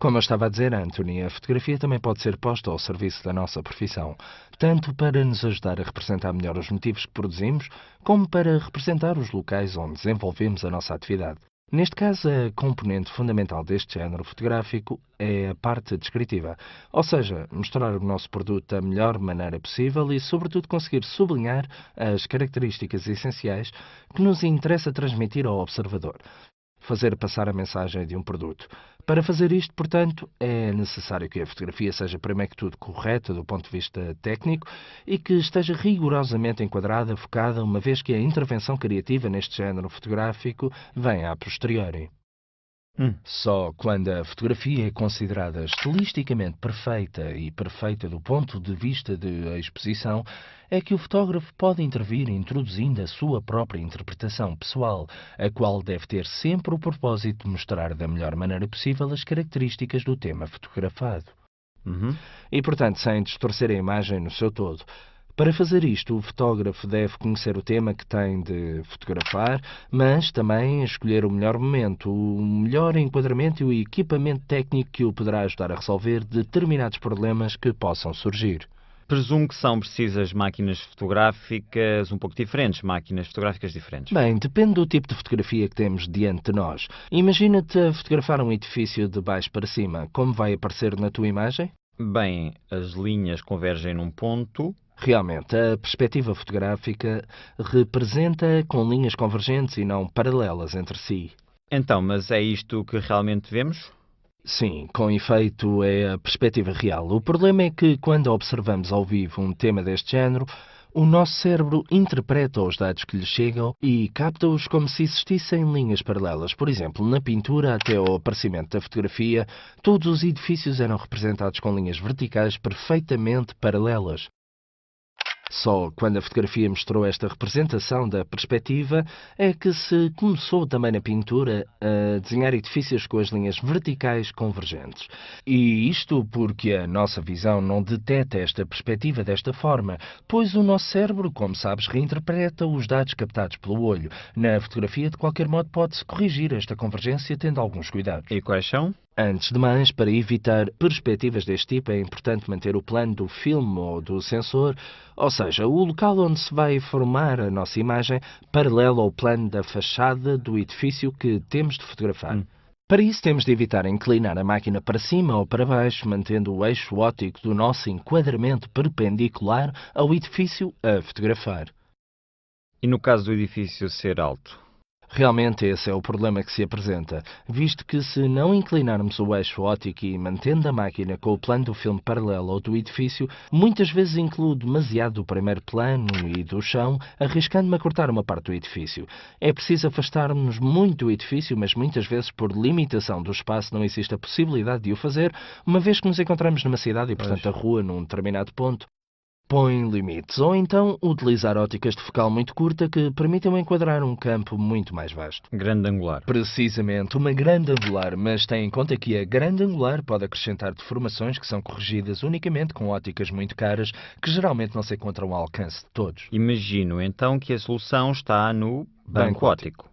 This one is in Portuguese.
Como eu estava a dizer, Anthony, a fotografia também pode ser posta ao serviço da nossa profissão, tanto para nos ajudar a representar melhor os motivos que produzimos, como para representar os locais onde desenvolvemos a nossa atividade. Neste caso, a componente fundamental deste género fotográfico é a parte descritiva, ou seja, mostrar o nosso produto da melhor maneira possível e, sobretudo, conseguir sublinhar as características essenciais que nos interessa transmitir ao observador. Fazer passar a mensagem de um produto. Para fazer isto, portanto, é necessário que a fotografia seja, primeiro que tudo, correta do ponto de vista técnico e que esteja rigorosamente enquadrada, focada, uma vez que a intervenção criativa neste género fotográfico vem a posteriori. Só quando a fotografia é considerada estilisticamente perfeita e perfeita do ponto de vista de exposição, é que o fotógrafo pode intervir introduzindo a sua própria interpretação pessoal, a qual deve ter sempre o propósito de mostrar da melhor maneira possível as características do tema fotografado. E, portanto, sem distorcer a imagem no seu todo. Para fazer isto, o fotógrafo deve conhecer o tema que tem de fotografar, mas também escolher o melhor momento, o melhor enquadramento e o equipamento técnico que o poderá ajudar a resolver determinados problemas que possam surgir. Presumo que são precisas máquinas fotográficas um pouco diferentes, máquinas fotográficas diferentes. Bem, depende do tipo de fotografia que temos diante de nós. Imagina-te a fotografar um edifício de baixo para cima. Como vai aparecer na tua imagem? Bem, as linhas convergem num ponto. Realmente, a perspectiva fotográfica representa com linhas convergentes e não paralelas entre si. Então, mas é isto que realmente vemos? Sim, com efeito é a perspectiva real. O problema é que quando observamos ao vivo um tema deste género, o nosso cérebro interpreta os dados que lhe chegam e capta-os como se existissem linhas paralelas. Por exemplo, na pintura, até ao aparecimento da fotografia, todos os edifícios eram representados com linhas verticais perfeitamente paralelas. Só quando a fotografia mostrou esta representação da perspectiva é que se começou também na pintura a desenhar edifícios com as linhas verticais convergentes. E isto porque a nossa visão não detecta esta perspectiva desta forma, pois o nosso cérebro, como sabes, reinterpreta os dados captados pelo olho. Na fotografia, de qualquer modo, pode-se corrigir esta convergência tendo alguns cuidados. E quais são? Antes de mais, para evitar perspectivas deste tipo, é importante manter o plano do filme ou do sensor, ou seja, o local onde se vai formar a nossa imagem, paralelo ao plano da fachada do edifício que temos de fotografar. Para isso, temos de evitar inclinar a máquina para cima ou para baixo, mantendo o eixo óptico do nosso enquadramento perpendicular ao edifício a fotografar. E no caso do edifício ser alto? Realmente esse é o problema que se apresenta, visto que se não inclinarmos o eixo óptico e mantendo a máquina com o plano do filme paralelo ao do edifício, muitas vezes incluo demasiado do primeiro plano e do chão, arriscando-me a cortar uma parte do edifício. É preciso afastar-nos muito do edifício, mas muitas vezes por limitação do espaço não existe a possibilidade de o fazer, uma vez que nos encontramos numa cidade e, portanto, a rua num determinado ponto põe limites, ou então utilizar óticas de focal muito curta que permitam enquadrar um campo muito mais vasto. Grande angular. Precisamente, uma grande angular, mas tem em conta que a grande angular pode acrescentar deformações que são corrigidas unicamente com óticas muito caras, que geralmente não se encontram ao alcance de todos. Imagino então que a solução está no banco óptico.